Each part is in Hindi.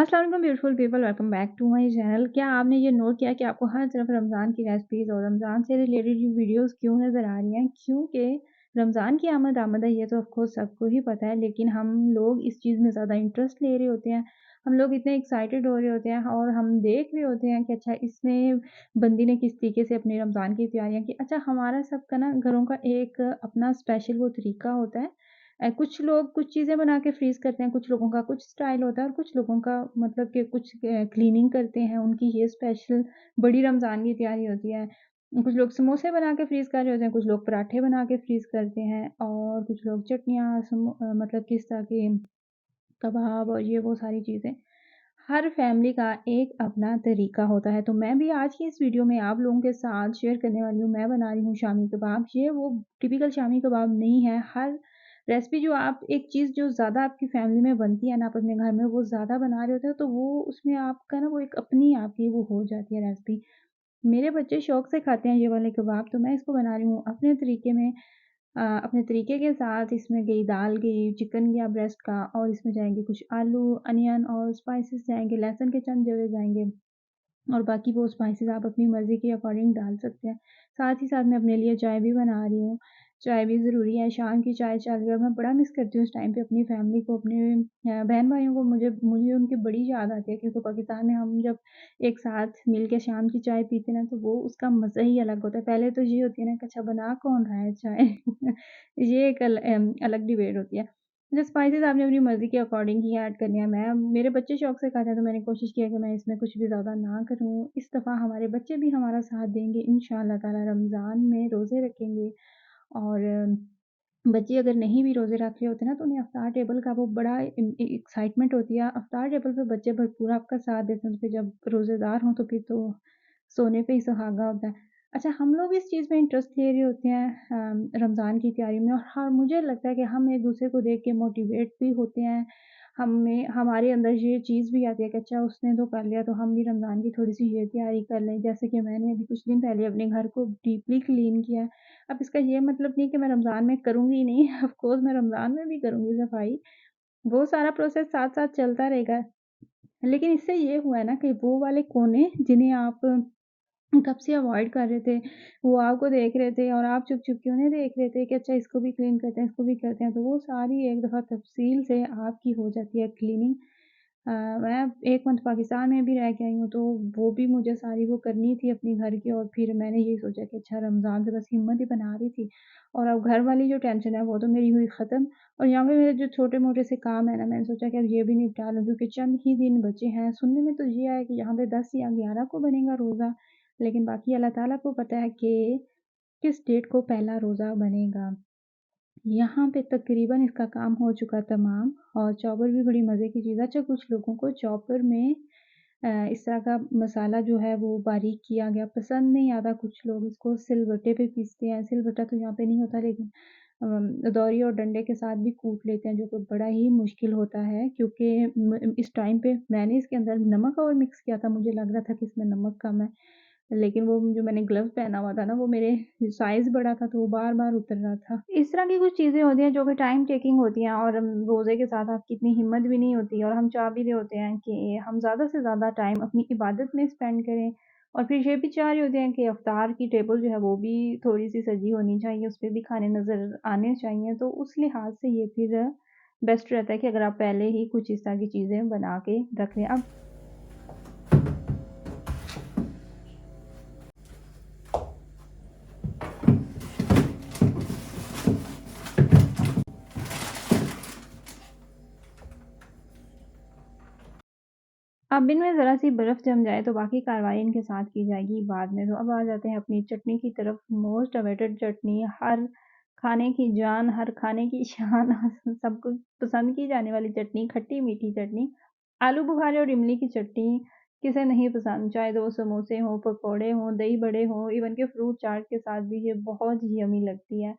अस्सलाम वालेकुम beautiful people, welcome back to my channel. क्या आपने ये नोट किया कि आपको हर तरफ रमज़ान की रेसिपीज़ और रमज़ान से रिलेटेड वीडियोस क्यों नज़र आ रही हैं? क्योंकि रमज़ान की आमद है, ये तो ऑफ कोर्स सबको ही पता है, लेकिन हम लोग इस चीज़ में ज़्यादा इंटरेस्ट ले रहे होते हैं। हम लोग इतने एक्साइटेड हो रहे होते हैं और हम देख रहे होते हैं कि अच्छा इसमें बंदी ने किस तरीके से अपनी रमज़ान की तैयारियाँ की। अच्छा हमारा सबका ना घरों का एक अपना स्पेशल वो तरीका होता है। कुछ लोग कुछ चीज़ें बना के फ्रीज़ करते हैं, कुछ लोगों का कुछ स्टाइल होता है और कुछ लोगों का मतलब कि कुछ क्लीनिंग करते हैं, उनकी ये स्पेशल बड़ी रमज़ान की तैयारी होती है। कुछ लोग समोसे बना के फ्रीज़ कर रहे होते हैं, कुछ लोग पराठे बना के फ्रीज़ करते हैं और कुछ लोग चटनियाँ मतलब किस तरह के कबाब और ये वो सारी चीज़ें। हर फैमिली का एक अपना तरीका होता है, तो मैं भी आज की इस वीडियो में आप लोगों के साथ शेयर करने वाली हूँ। मैं बना रही हूँ शामी कबाब। ये वो टिपिकल शामी कबाब नहीं है। हर रेसिपी जो आप एक चीज़ जो ज़्यादा आपकी फैमिली में बनती है ना, आप अपने घर में वो ज़्यादा बना रहे होते हो, तो वो उसमें आपका ना वो एक अपनी आपकी वो हो जाती है रेसिपी। मेरे बच्चे शौक से खाते हैं ये वाले कबाब, तो मैं इसको बना रही हूँ अपने तरीके में। अपने तरीके के साथ इसमें गई दाल गई, चिकन गया ब्रेस्ट का और इसमें जाएँगे कुछ आलू, अनियन और स्पाइसेस जाएँगे, लहसुन के चंद जवे जाएँगे और बाकी वो स्पाइसेस आप अपनी मर्ज़ी के अकॉर्डिंग डाल सकते हैं। साथ ही साथ मैं अपने लिए चाय भी बना रही हूँ। चाय भी ज़रूरी है, शाम की चाय चल रही है और मैं बड़ा मिस करती हूँ इस टाइम पे अपनी फैमिली को, अपने बहन-भाइयों को। मुझे मुझे उनकी बड़ी याद आती है क्योंकि पाकिस्तान में हम जब एक साथ मिल के शाम की चाय पीते हैं ना, तो वो उसका मज़ा ही अलग होता है। पहले तो ये होती है ना कि अच्छा बना कौन रहा है चाय? ये एक अलग डिबेट होती है। जो स्पाइसेस आपने अपनी मर्ज़ी के अकॉर्डिंग ही ऐड करनी है। मैं मेरे बच्चे शौक से खाते हैं, तो मैंने कोशिश की है कि मैं इसमें कुछ भी ज़्यादा ना करूँ। इस दफ़ा हमारे बच्चे भी हमारा साथ देंगे इंशाअल्लाह ताला, रमज़ान में रोज़े रखेंगे और बच्चे अगर नहीं भी रोज़े रख रहे होते ना, तो उन्हें इफ्तार टेबल का वो बड़ा एक्साइटमेंट होती है। इफ्तार टेबल पे बच्चे भरपूर आपका साथ देते हैं, तो फिर जब रोज़ेदार हों तो फिर तो सोने पे ही सुहागा होता है। अच्छा हम लोग इस चीज़ में इंटरेस्ट ले रहे होते हैं रमज़ान की तैयारी में और हाँ, मुझे लगता है कि हम एक-दूसरे को देख के मोटिवेट भी होते हैं। हमें हमारे अंदर ये चीज़ भी आती है कि अच्छा उसने तो कर लिया, तो हम भी रमज़ान की थोड़ी-सी ये तैयारी कर लें। जैसे कि मैंने अभी कुछ दिन पहले अपने घर को डीपली क्लीन किया है। अब इसका ये मतलब नहीं कि मैं रमज़ान में करूँगी ही नहीं, ऑफ़ कोर्स मैं रमज़ान में भी करूँगी सफाई। वो सारा प्रोसेस साथ-साथ चलता रहेगा। लेकिन इससे ये हुआ है ना कि वो वाले कोने जिन्हें आप कब से अवॉइड कर रहे थे, वो आपको देख रहे थे और आप चुप-चुप के उन्हें देख रहे थे कि अच्छा इसको भी क्लीन करते हैं, इसको भी करते हैं, तो वो सारी एक दफ़ा तफ़सील से आपकी हो जाती है क्लीनिंग। मैं 1 मंथ पाकिस्तान में भी रह के आई हूँ, तो वो भी मुझे सारी वो करनी थी अपने घर की और फिर मैंने यही सोचा कि अच्छा रमज़ान से बस हिम्मत ही बना रही थी और अब घर वाली जो टेंशन है वो तो मेरी हुई ख़त्म और यहाँ पे मेरे जो छोटे-मोटे से काम है ना, मैंने सोचा कि अब ये भी निपटा लूँ क्योंकि चंद ही दिन बचे हैं। सुनने में तो ये आया कि यहाँ पे 10 या 11 को बनेगा रोज़ा, लेकिन बाकी अल्लाह ताला को पता है कि किस डेट को पहला रोज़ा बनेगा। यहाँ पे तकरीबन इसका काम हो चुका तमाम और चॉपर भी बड़ी मज़े की चीज़ है। अच्छा कुछ लोगों को चॉपर में इस तरह का मसाला जो है वो बारीक किया गया पसंद नहीं आता, कुछ लोग इसको सिलबट्टे पे पीसते हैं। सिलबट्टा तो यहाँ पे नहीं होता लेकिन दौरी और डंडे के साथ भी कूट लेते हैं जो कि बड़ा ही मुश्किल होता है क्योंकि इस टाइम पे मैंने इसके अंदर नमक और मिक्स किया था, मुझे लग रहा था कि इसमें नमक कम है। लेकिन वो जो मैंने ग्लव्स पहना हुआ था ना, वो मेरे साइज़ बड़ा था, तो वो बार-बार उतर रहा था। इस तरह की कुछ चीज़ें होती हैं जो कि टाइम टेकिंग होती हैं और रोज़े के साथ आपकी इतनी हिम्मत भी नहीं होती और हम चाह भी रहे होते हैं कि हम ज़्यादा से ज़्यादा टाइम अपनी इबादत में स्पेंड करें और फिर ये भी चाह रहे होते हैं कि इफ्तार की टेबल जो है वो भी थोड़ी-सी सजी होनी चाहिए, उसपे भी खाने नज़र आने चाहिए। तो उस लिहाज से ये फिर बेस्ट रहता है कि अगर आप पहले ही कुछ इस तरह की चीज़ें बना के रख लें। अब अब इनमें ज़रा-सी बर्फ़ जम जाए तो बाकी कार्रवाई इनके साथ की जाएगी बाद में। तो अब आ जाते हैं अपनी चटनी की तरफ। मोस्ट अवेटेड चटनी, हर खाने की जान, हर खाने की शान सबको पसंद की जाने वाली चटनी, खट्टी-मीठी चटनी। आलू बुखारे और इमली की चटनी किसे नहीं पसंद, चाहे तो वो समोसे हों, पकौड़े हों, दही बड़े हों, इवन कि फ्रूट चाट के साथ भी ये बहुत ही यम्मी लगती है।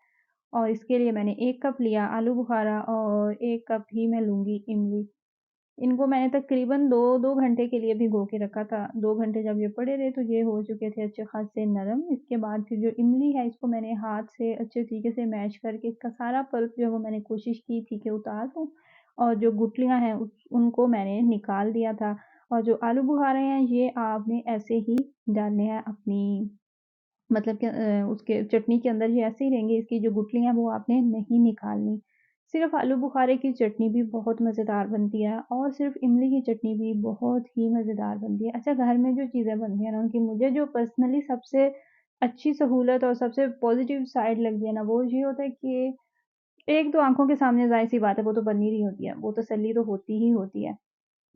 और इसके लिए मैंने 1 कप लिया आलू बुखारा और 1 कप ही मैं लूँगी इमली। इनको मैंने तकरीबन 2 घंटे के लिए भिगो के रखा था। 2 घंटे जब ये पड़े रहे तो ये हो चुके थे अच्छे खासे नरम। इसके बाद फिर जो इमली है इसको मैंने हाथ से अच्छे तरीके से मैश करके इसका सारा पल्प जो है वो मैंने कोशिश की थी कि उतार दूँ और जो गुठलियाँ हैं उनको मैंने निकाल दिया था। और जो आलू बुखारे हैं ये आपने ऐसे ही डालने हैं अपनी मतलब कि उसके चटनी के अंदर ये ऐसे ही रहेंगे, इसकी जो गुठलियाँ हैं वो आपने नहीं निकालनी। सिर्फ़ आलू बुखारे की चटनी भी बहुत मज़ेदार बनती है और सिर्फ़ इमली की चटनी भी बहुत ही मज़ेदार बनती है। अच्छा, घर में जो चीज़ें बनती हैं ना उनकी मुझे जो पर्सनली सबसे अच्छी सहूलत और सबसे पॉज़िटिव साइड लगती है ना, वो ये होता है कि एक तो आँखों के सामने ज़ाहिर-सी बात है वो तो बन ही रही होती है, वो तसल्ली तो होती ही होती है।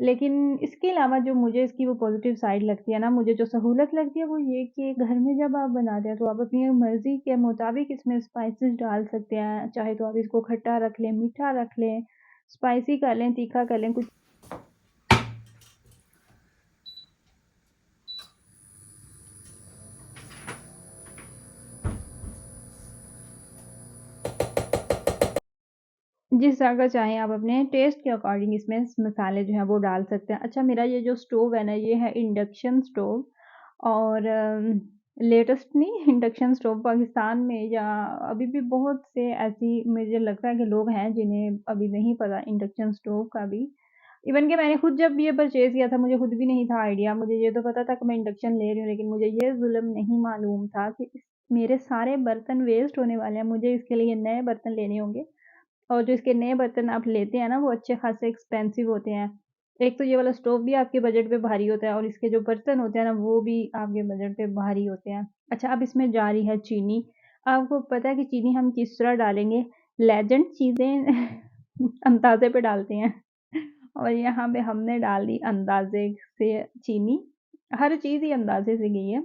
लेकिन इसके अलावा जो मुझे इसकी वो पॉज़िटिव साइड लगती है ना, मुझे जो सहूलत लगती है वो ये कि घर में जब आप बनाते हैं तो आप अपनी मर्ज़ी के मुताबिक इसमें स्पाइसेस डाल सकते हैं। चाहे तो आप इसको खट्टा रख लें, मीठा रख लें, स्पाइसी कर लें, तीखा कर लें, कुछ जिस तरह का चाहें आप अपने टेस्ट के अकॉर्डिंग इसमें मसाले जो हैं वो डाल सकते हैं। अच्छा, मेरा ये जो स्टोव है ना ये है इंडक्शन स्टोव और लेटेस्ट नहीं इंडक्शन स्टोव पाकिस्तान में या अभी भी बहुत से ऐसी मुझे लगता है कि लोग हैं जिन्हें अभी नहीं पता इंडक्शन स्टोव का भी। इवन कि मैंने खुद जब ये परचेज़ किया था मुझे खुद भी नहीं था आइडिया, मुझे ये तो पता था कि मैं इंडक्शन ले रही हूँ लेकिन मुझे ये ज़ुल्म नहीं मालूम था कि मेरे सारे बर्तन वेस्ट होने वाले हैं, मुझे इसके लिए नए बर्तन लेने होंगे। और जो इसके नए बर्तन आप लेते हैं ना, वो अच्छे खासे एक्सपेंसिव होते हैं। एक तो ये वाला स्टोव भी आपके बजट पे भारी होता है और इसके जो बर्तन होते हैं ना, वो भी आपके बजट पे भारी होते हैं। अच्छा, अब इसमें जा रही है चीनी। आपको पता है कि चीनी हम किस तरह डालेंगे? लेजेंड चीज़ें अंदाज़े पे डालते हैं और यहाँ पे हमने डाल दी अंदाज़े से चीनी। हर चीज़ ही अंदाज़े से गई है।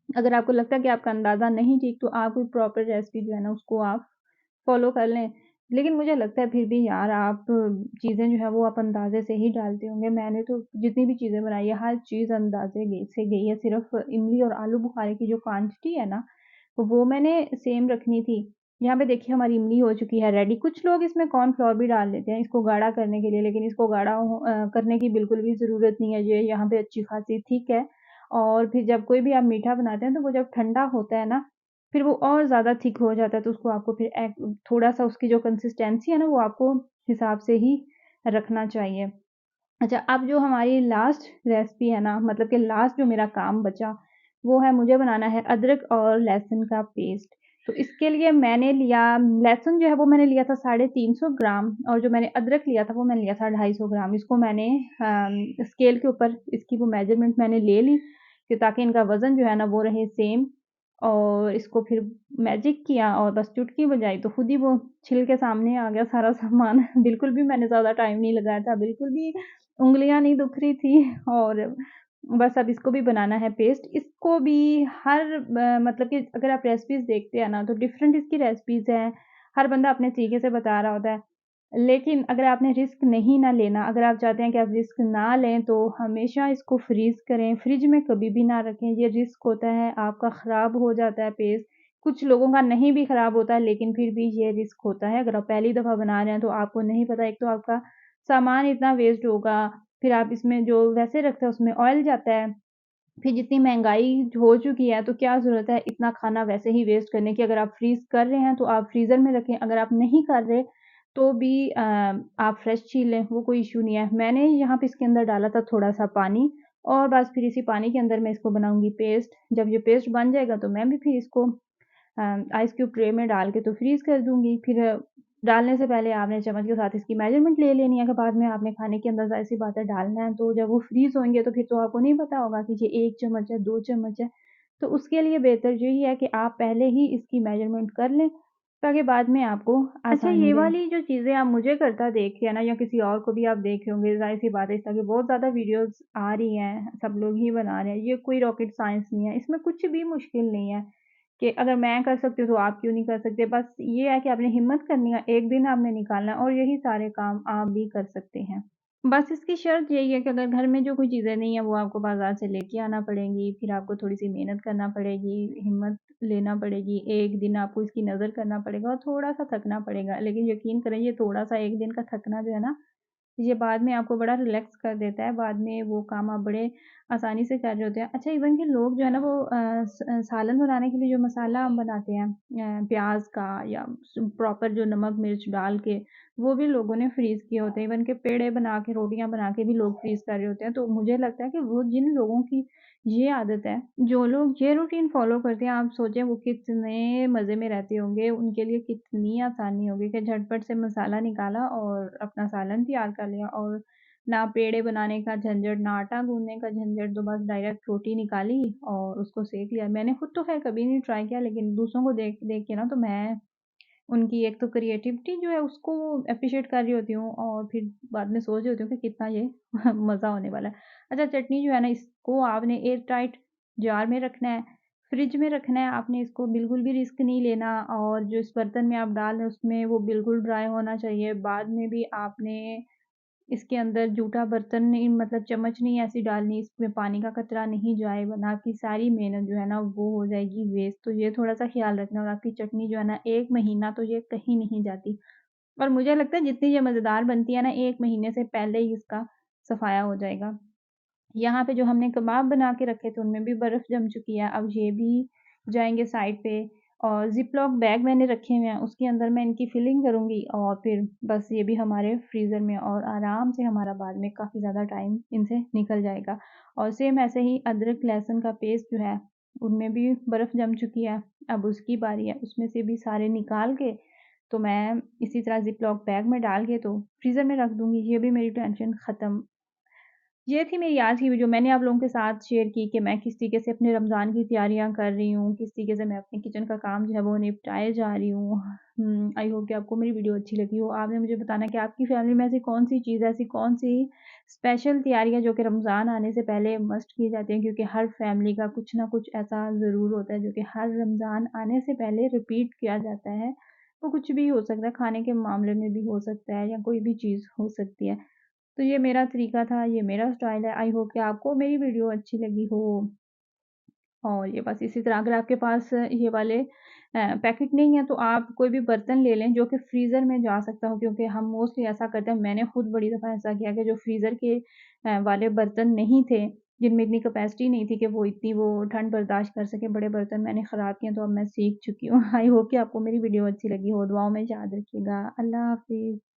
अगर आपको लगता है कि आपका अंदाज़ा नहीं ठीक, तो आप कोई प्रॉपर रेसिपी जो है ना, उसको आप फ़ॉलो कर लें। लेकिन मुझे लगता है फिर भी यार आप चीज़ें जो है वो आप अंदाज़े से ही डालते होंगे। मैंने तो जितनी भी चीज़ें बनाई है हर चीज़ अंदाज़े से गई है। सिर्फ़ इमली और आलू बुखारे की जो क्वांटिटी है ना, वो मैंने सेम रखनी थी। यहाँ पे देखिए हमारी इमली हो चुकी है रेडी। कुछ लोग इसमें कॉर्नफ्लोर भी डाल देते हैं इसको गाढ़ा करने के लिए, लेकिन इसको गाढ़ा करने की बिल्कुल भी ज़रूरत नहीं है। ये यहाँ पे अच्छी खासी थिक है और फिर जब कोई भी आप मीठा बनाते हैं तो वो जब ठंडा होता है ना, फिर वो और ज़्यादा थिक हो जाता है, तो उसको आपको फिर थोड़ा-सा उसकी जो कंसिस्टेंसी है ना, वो आपको हिसाब से ही रखना चाहिए। अच्छा, अब जो हमारी लास्ट रेसिपी है ना, मतलब कि लास्ट जो मेरा काम बचा, वो है मुझे बनाना है अदरक और लहसुन का पेस्ट। तो इसके लिए मैंने लिया लहसुन जो है वो मैंने लिया था 350 ग्राम और जो मैंने अदरक लिया था वो मैंने लिया था 250 ग्राम। इसको मैंने स्केल के ऊपर इसकी वो मेज़रमेंट मैंने ले ली कि ताकि इनका वज़न जो है ना वो रहे सेम और इसको फिर मैजिक किया और बस चुटकी बजाई तो खुद ही वो छिल के सामने आ गया सारा सामान। बिल्कुल भी मैंने ज़्यादा टाइम नहीं लगाया था, बिल्कुल भी उँगलियाँ नहीं दुख रही थी और बस अब इसको भी बनाना है पेस्ट। इसको भी हर मतलब कि अगर आप रेसिपीज़ देखते हैं ना तो डिफरेंट इसकी रेसिपीज़ हैं। हर बंदा अपने तरीके से बता रहा होता है। लेकिन अगर आपने रिस्क नहीं ना लेना, अगर आप चाहते हैं कि आप रिस्क ना लें तो हमेशा इसको फ्रीज़ करें, फ्रिज में कभी भी ना रखें। ये रिस्क होता है, आपका ख़राब हो जाता है पेस्ट। कुछ लोगों का नहीं भी ख़राब होता है लेकिन फिर भी ये रिस्क होता है। अगर आप पहली दफ़ा बना रहे हैं तो आपको नहीं पता, एक तो आपका सामान इतना वेस्ट होगा, फिर आप इसमें जो वैसे रखते हैं उसमें ऑयल जाता है। फिर जितनी महँगाई हो चुकी है तो क्या ज़रूरत है इतना खाना वैसे ही वेस्ट करने की। अगर आप फ्रीज़ कर रहे हैं तो आप फ्रीज़र में रखें, अगर आप नहीं कर रहे तो भी आप फ्रेश छील लें, वो कोई इश्यू नहीं है। मैंने यहाँ पे इसके अंदर डाला था थोड़ा-सा पानी और बस फिर इसी पानी के अंदर मैं इसको बनाऊँगी पेस्ट। जब ये पेस्ट बन जाएगा तो मैं भी फिर इसको आइस क्यूब ट्रे में डाल के तो फ्रीज़ कर दूँगी। फिर डालने से पहले आपने चम्मच के साथ इसकी मेज़रमेंट ले लेनी है कि बाद में आपने खाने के अंदर ज़ाहिर-सी बात है डालना है, तो जब वो फ्रीज़ होंगे तो फिर तो आपको नहीं पता होगा कि ये 1 चम्मच है, 2 चम्मच है। तो उसके लिए बेहतर यही है कि आप पहले ही इसकी मेज़रमेंट कर लें, ताकि बाद में आपको अच्छा, ये वाली जो चीज़ें आप मुझे करता देख रहे हैं ना या किसी और को भी आप देख रहे होंगे, ज़ाहिर-सी बात है इस तरह की बहुत ज़्यादा वीडियोज़ आ रही हैं, सब लोग ही बना रहे हैं। ये कोई रॉकेट साइंस नहीं है, इसमें कुछ भी मुश्किल नहीं है। कि अगर मैं कर सकती हूँ तो आप क्यों नहीं कर सकते? बस ये है कि आपने हिम्मत करनी है, एक दिन आपने निकालना है और यही सारे काम आप भी कर सकते हैं। बस इसकी शर्त यही है कि अगर घर में जो कोई चीज़ें नहीं है वो आपको बाज़ार से लेके आना पड़ेंगी, फिर आपको थोड़ी-सी मेहनत करना पड़ेगी, हिम्मत लेना पड़ेगी, एक दिन आपको इसकी नज़र करना पड़ेगा और थोड़ा-सा थकना पड़ेगा। लेकिन यकीन करें ये थोड़ा-सा एक दिन का थकना जो है ना, ये बाद में आपको बड़ा रिलैक्स कर देता है, बाद में वो काम आप बड़े आसानी से कर रहे होते हैं। अच्छा इवन कि लोग जो है ना वो सालन बनाने के लिए जो मसाला हम बनाते हैं प्याज़ का या प्रॉपर जो नमक मिर्च डाल के, वो भी लोगों ने फ्रीज़ किए होते हैं। इवन के पेड़े बना के, रोटियाँ बना के भी लोग फ्रीज़ कर रहे होते हैं। तो मुझे लगता है कि वो जिन लोगों की ये आदत है, जो लोग ये रूटीन फ़ॉलो करते हैं, आप सोचें वो कितने मज़े में रहते होंगे, उनके लिए कितनी आसानी होगी कि झटपट से मसाला निकाला और अपना सालन तैयार कर लिया और ना पेड़े बनाने का झंझट, ना आटा गूँथने का झंझट, तो बस डायरेक्ट रोटी निकाली और उसको सेंक लिया। मैंने खुद तो ख़ैर कभी नहीं ट्राई किया, लेकिन दूसरों को देख देख के ना तो मैं उनकी एक तो क्रिएटिविटी जो है उसको एप्रिशिएट कर रही होती हूँ और फिर बाद में सोच रही होती हूँ कि कितना ये मज़ा होने वाला है। अच्छा चटनी जो है ना इसको आपने एयर टाइट जार में रखना है, फ्रिज में रखना है, आपने इसको बिल्कुल भी रिस्क नहीं लेना और जो इस बर्तन में आप डाल रहे हैं उसमें वो बिल्कुल ड्राई होना चाहिए। बाद में भी आपने इसके अंदर जूठा बर्तन नहीं मतलब चम्मच नहीं ऐसी डालनी, इसमें पानी का कतरा नहीं जाए वरना आपकी सारी मेहनत जो है ना वो हो जाएगी वेस्ट। तो ये थोड़ा-सा ख़्याल रखना और आपकी चटनी जो है ना 1 महीना तो ये कहीं नहीं जाती। और मुझे लगता है जितनी ये मज़ेदार बनती है ना 1 महीने से पहले ही इसका सफाया हो जाएगा। यहाँ पे जो हमने कबाब बना के रखे थे उनमें भी बर्फ़ जम चुकी है, अब ये भी जाएँगे साइड पे और ज़िप-लॉक बैग मैंने रखे हुए हैं, उसके अंदर मैं इनकी फिलिंग करूँगी और फिर बस ये भी हमारे फ्रीज़र में और आराम से हमारा बाद में काफ़ी ज़्यादा टाइम इनसे निकल जाएगा। और सेम ऐसे ही अदरक, लहसुन का पेस्ट जो है, उनमें भी बर्फ़ जम चुकी है, अब उसकी बारी है, उसमें से भी सारे निकाल के तो मैं इसी तरह ज़िप-लॉक बैग में डाल के तो फ्रीज़र में रख दूँगी, ये भी मेरी टेंशन ख़त्म। ये थी मेरी आज की वीडियो मैंने आप लोगों के साथ शेयर की कि मैं किस तरीके से अपने रमज़ान की तैयारियाँ कर रही हूँ, किस तरीके से मैं अपने किचन का काम जो है वो निपटाए जा रही हूँ। आई होप कि आपको मेरी वीडियो अच्छी लगी हो। आपने मुझे बताना कि आपकी फैमिली में ऐसी कौन-सी चीज़ है, ऐसी कौन-सी स्पेशल तैयारी है जो कि रमज़ान आने से पहले मस्ट की जाती हैं क्योंकि हर फैमिली का कुछ ना कुछ ऐसा ज़रूर होता है जो कि हर रमज़ान आने से पहले रिपीट किया जाता है। वो कुछ भी हो सकता है, खाने के मामले में भी हो सकता है या कोई भी चीज़ हो सकती है। तो ये मेरा तरीका था, ये मेरा स्टाइल है। आई होप कि आपको मेरी वीडियो अच्छी लगी हो और ये बस इसी तरह अगर आपके पास ये वाले पैकेट नहीं है तो आप कोई भी बर्तन ले लें जो कि फ्रीज़र में जा सकता हो क्योंकि हम मोस्टली ऐसा करते हैं। मैंने खुद बड़ी दफ़ा ऐसा किया कि जो फ्रीज़र के वाले बर्तन नहीं थे, जिनमें इतनी कैपेसिटी नहीं थी कि वो इतनी वो ठंड बर्दाश्त कर सकें, बड़े बर्तन मैंने ख़राब किए तो अब मैं सीख चुकी हूँ। आई होप कि आपको मेरी वीडियो अच्छी लगी हो। दुआओं में याद रखिएगा। अल्लाह हाफ़िज़।